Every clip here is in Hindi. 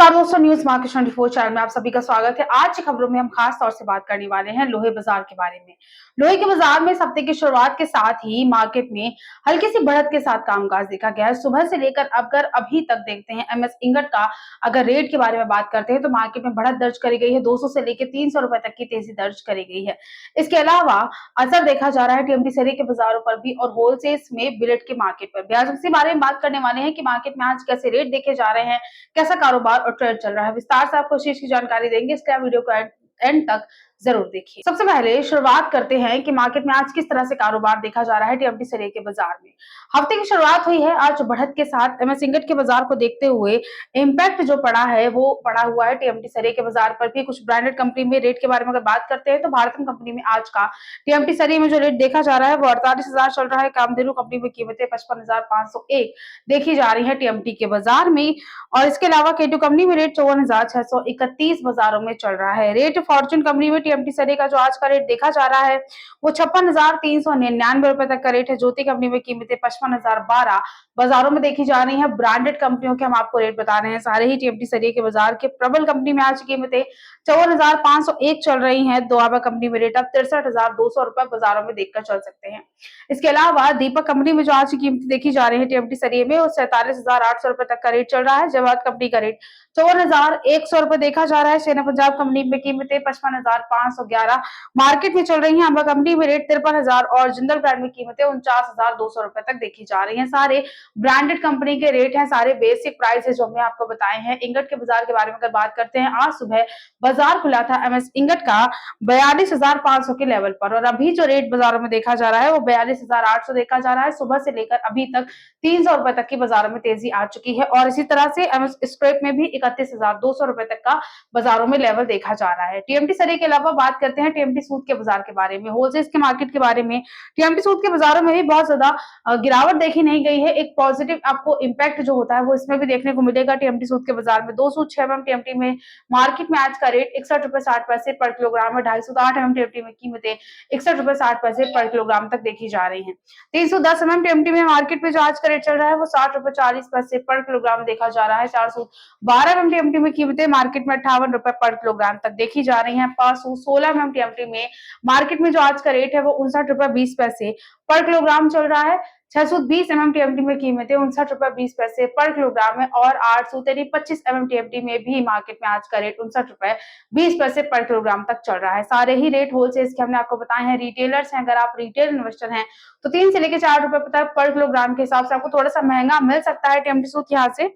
नमस्कार दोस्तों, न्यूज मार्केट 24 चैनल में आप सभी का स्वागत है। आज की खबरों में हम खास तौर से बात करने वाले हैं लोहे बाजार के बारे में। लोहे के बाजार में इस हफ्ते की शुरुआत के साथ ही मार्केट में हल्की सी बढ़त के साथ कामकाज देखा गया है। सुबह से लेकर अगर अभी तक देखते हैं एमएस इंगट का अगर रेट के बारे में बात करते हैं तो मार्केट में बढ़त दर्ज करी गई है। 200 से लेकर 300 रुपए तक की तेजी दर्ज करी गई है। इसके अलावा असर देखा जा रहा है टीएमटी सरी के बाजारों पर भी और होलसेल्स में बिलेट के मार्केट पर भी। आज इसी बारे में बात करने वाले हैं कि मार्केट में आज कैसे रेट देखे जा रहे हैं, कैसा कारोबार और ट्रेड चल रहा है। विस्तार से आपको इस चीज की जानकारी देंगे, इसलिए आप वीडियो को एंड तक जरूर देखिए। सबसे पहले शुरुआत करते हैं कि मार्केट में आज किस तरह से कारोबार देखा जा रहा है टीएमटी सरी के बाजार में। हफ्ते की शुरुआत हुई है आज बढ़त के साथ। एमएस इंगट के बाजार को देखते हुए इम्पैक्ट जो पड़ा है वो पड़ा हुआ है टीएमटी सरी के बाजार पर भी। कुछ ब्रांडेड कंपनी में रेट के बारे में अगर बात करते हैं तो भारतीय कंपनी में आज का टीएमटी सरी में जो रेट देखा जा रहा है वो 48,000 चल रहा है। कामधेनु कंपनी में कीमतें 55,501 देखी जा रही है टीएमटी के बाजार में। और इसके अलावा केटू कंपनी में रेट 54,631 बाजारों में चल रहा है। रेट फॉर्च्यून कंपनी में टीएमटी सरी का जो आज का रेट देखा जा रहा है वो 56,399 रुपए तक का रेट है। ज्योति कंपनी में कीमतें 55,012 बाजारों में देखी जा रही है। ब्रांडेड कंपनियों के हम आपको रेट बता रहे हैं सारे ही टीएमटी सरी के बाजार के। प्रबल कंपनी में आज कीमतें 54,501 चल रही है। दोआबा कंपनी में रेट अब 63,200 रुपए बाजारों में देखकर चल सकते हैं। इसके अलावा दीपक कंपनी में जो आज की कीमत देखी जा रही है टीएमटी सरी में वो 47,800 रुपए तक का रेट चल रहा है। जवाद कंपनी का रेट 54,100 रुपए देखा जा रहा है। सेना पंजाब कंपनी में कीमतें 55,511 मार्केट में चल रही है। अंबा कंपनी में रेट 53,000 और जिंदल ब्रांड में कीमतें 49,200 रुपए तक देखी जा रही है। सारे ब्रांडेड कंपनी के रेट हैं, सारे बेसिक प्राइस है जो हमने आपको बताए हैं। इंगट के बाजार के बारे में अगर बात करते हैं, आज सुबह बाजार खुला था एमएस इंगट का 42,500 के लेवल पर और अभी जो रेट बाजारों में देखा जा रहा है वो 42,800 देखा जा रहा है। सुबह से लेकर अभी तक 300 रुपए तक की बाजारों में तेजी आ चुकी है और इसी तरह से एमएस स्क्रैप में भी 31,200 रुपए तक का बाजारों में लेवल देखा जा रहा है। टीएमटी सरी के अलावा बात करते हैं टीएमटी सूद के बाजार के बारे में, होलसेल के मार्केट के बारे में। टीएमटी सूद के बाजारों में भी बहुत ज्यादा गिरावट देखी नहीं गई है। एक पॉजिटिव आपको इम्पैक्ट जो होता है वो इसमें भी देखने को मिलेगा। टीएमटी सूद के बाजार में 206 mm टीएमटी में मार्केट में आज का रेट 61 रुपए 60 पैसे पर किलोग्राम है। 258 mm टीएमटी में कीमतें 61 रुपए 60 पैसे पर किलोग्राम तक देखी जा रही है। 310 mm टीएमटी में मार्केट में जो आज का रेट चल रहा है वो 60 रुपए 40 पैसे पर किलोग्राम देखा जा रहा है। 412 mm टीएमटी में कीमतें मार्केट में 58 रुपए पर किलोग्राम तक देखी जा रही है। 516 mm टीएमटी में मार्केट में जो आज का रेट है वो 59 रुपए 20 पैसे पर किलोग्राम चल रहा है। 620 mm टीएमटी में कीमतें 59 रुपए 20 पैसे पर किलोग्राम है और 825 mm टीएमटी में भी मार्केट में आज का रेट 59 रुपए 20 पैसे पर किलोग्राम तक चल रहा है। सारे ही रेट होलसेल के हमने आपको बताए हैं। रिटेलर्स हैं, अगर आप रिटेल इन्वेस्टर हैं तो 3 से लेकर 4 रुपए तक पर किलोग्राम के हिसाब से आपको थोड़ा सा महंगा मिल सकता है टीएमटी सूद यहाँ से।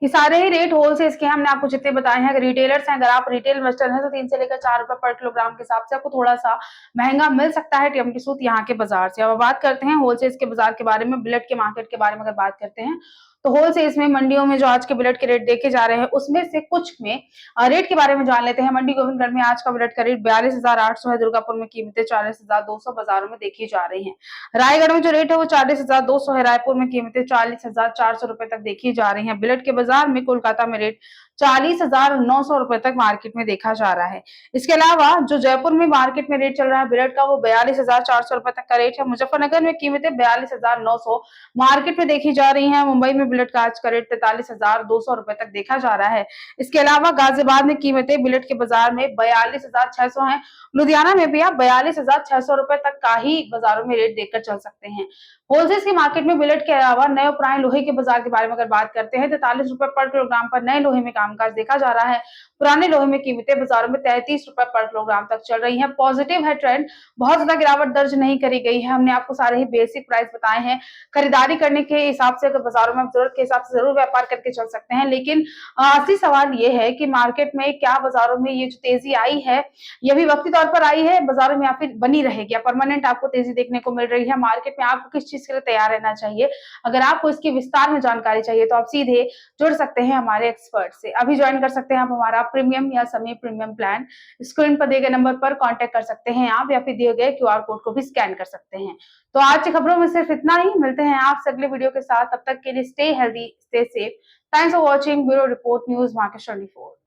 ये सारे ही रेट होलसेल के हमने आपको जितने बताए हैं। अगर रिटेलर्स हैं, अगर आप रिटेल इन्वेस्टर हैं तो 3 से लेकर 4 रुपए पर किलोग्राम के हिसाब से आपको थोड़ा सा महंगा मिल सकता है टीएमटी सूद यहाँ के बाजार से। अब बात करते हैं होलसेल के बाजार के बारे में, बुलेट के मार्केट के बारे में अगर बात करते हैं तो होलसेल में मंडियों में जो आज के बुलेट के रेट देखे जा रहे हैं उसमें से कुछ में रेट के बारे में जान लेते हैं। मंडी गोविंदगढ़ में आज का बुलेट का रेट 42,800 है। दुर्गापुर में कीमतें 40,200 बाजारों में देखी जा रही है। रायगढ़ में जो रेट है वो 40,200 है। रायपुर में कीमतें 40,400 रुपए तक देखी जा रही है। बुलेट के बाजार में कोलकाता में रेट 40,900 रुपए तक मार्केट में देखा जा रहा है। इसके अलावा जो जयपुर में मार्केट में रेट चल रहा है बुलेट का वो 42,400 रुपए तक का रेट है। मुजफ्फरनगर में कीमतें 42,900 मार्केट में देखी जा रही है। मुंबई में बुलेट का आज का रेट 43,200 रुपए तक देखा जा रहा है। इसके अलावा गाजियाबाद में कीमतें बुलेट के बाजार में 42,600 है। लुधियाना में भी आप 42,600 रुपए तक का ही बाजारों में रेट देखकर चल सकते हैं। होलसेल की मार्केट में बुलेट के अलावा नए और पुराने लोहे के बाजार के बारे में अगर बात करते हैं 43 रुपए पर किलोग्राम पर नए लोहे में कामकाज देखा जा रहा है। पुराने लोहे में कीमतें बाजारों में 33 रुपए पर किलोग्राम तक चल रही है। पॉजिटिव है ट्रेंड, बहुत ज्यादा गिरावट दर्ज नहीं करी गई है। हमने आपको सारे ही बेसिक प्राइस बताए हैं। खरीदारी करने के हिसाब से अगर बाजारों में जरूरत के हिसाब से जरूर व्यापार करके चल सकते हैं, लेकिन असली सवाल ये है कि मार्केट में क्या बाजारों में ये जो तेजी आई है ये भी वक्ती तौर पर आई है बाजारों में या फिर बनी रहेगी, या परमानेंट आपको तेजी देखने को मिल रही है। मार्केट में आपको किस चीज के लिए तैयार रहना चाहिए, अगर आपको इसकी विस्तार में जानकारी चाहिए तो आप सीधे जुड़ सकते हैं हमारे एक्सपर्ट से। अभी ज्वाइन कर सकते हैं आप हमारा प्रीमियम या सेमी प्रीमियम प्लान। स्क्रीन पर दिए गए नंबर पर कांटेक्ट कर सकते हैं आप, या फिर दिए गए क्यूआर कोड को भी स्कैन कर सकते हैं। तो आज की खबरों में सिर्फ इतना ही। मिलते हैं आपसे अगले वीडियो के साथ, तब तक के लिए stay healthy, stay safe. Thanks for watching bureau report news market 24।